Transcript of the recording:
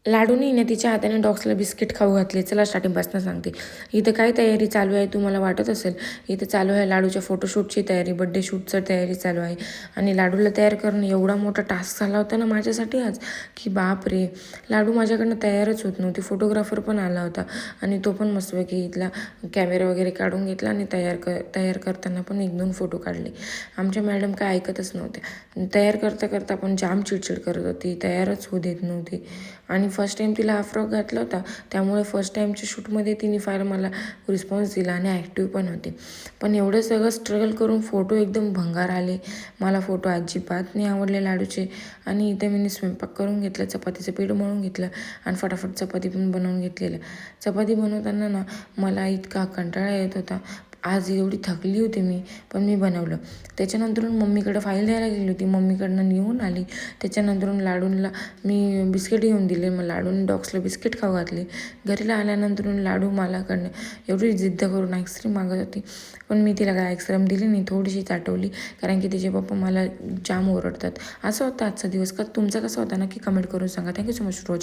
लाडूनी ना तिच्या हाताने डॉग्सला बिस्किट खाऊ घातले. चला स्टार्टिंगपासून सांगते. इथं काय तयारी चालू आहे तुम्हाला वाटत असेल. इथं चालू आहे लाडूच्या फोटोशूटची तयारी, बड्डे शूटची तयारी चालू आहे. आणि लाडूला तयार करणं एवढा मोठा टास्क झाला होता ना माझ्यासाठी आज, की बापरे. लाडू माझ्याकडनं तयारच होत नव्हती. फोटोग्राफर पण आला होता आणि तो पण मस्तपैकी इथला कॅमेरा वगैरे काढून घेतला आणि तयार करताना पण 1-2 फोटो काढले. आमच्या मॅडम काय ऐकतच नव्हत्या. तयार करता करता पण जाम चिडचिड करत होती, तयारच होऊ देत नव्हती. आणि फर्स्ट टाईम तिला हा फ्रॉक घातला होता, त्यामुळे फर्स्ट टाईमच्या शूटमध्ये तिने फार मला रिस्पॉन्स दिला आणि ॲक्टिव्ह पण होते. पण एवढं सगळं स्ट्रगल करून फोटो एकदम भंगार आले. मला फोटो अजिबात नाही आवडले लाडूचे. आणि इथे मी स्वयंपाक करून घेतला, चपातीचं पीठ मळून घेतलं आणि फटाफट चपाती पण बनवून घेतलेलं. चपाती बनवताना ना मला इतका कंटाळा येत होता. आज एवढी थकली होती मी, पण मी बनवलं. त्याच्यानंतरून मम्मीकडं फाईल द्यायला गेली होती, मम्मीकडनं निघून आली. त्याच्यानंतरून लाडूंला मी बिस्किट घेऊन दिले. मग लाडून डॉग्सला बिस्किट खाऊ घातले. घरीला आल्यानंतरून लाडू मलाकडनं एवढी जिद्द करून आईस्क्रीम मागत होती, पण मी तिला काय आईस्क्रीम दिली नाही, थोडीशी चाटवली, कारण की तिचे पप्पा मला जाम ओरडतात. असं होतं आजचा दिवस. का तुमचा कसा होता नक्की कमेंट करून सांगा. थँक्यू सो मच रोज.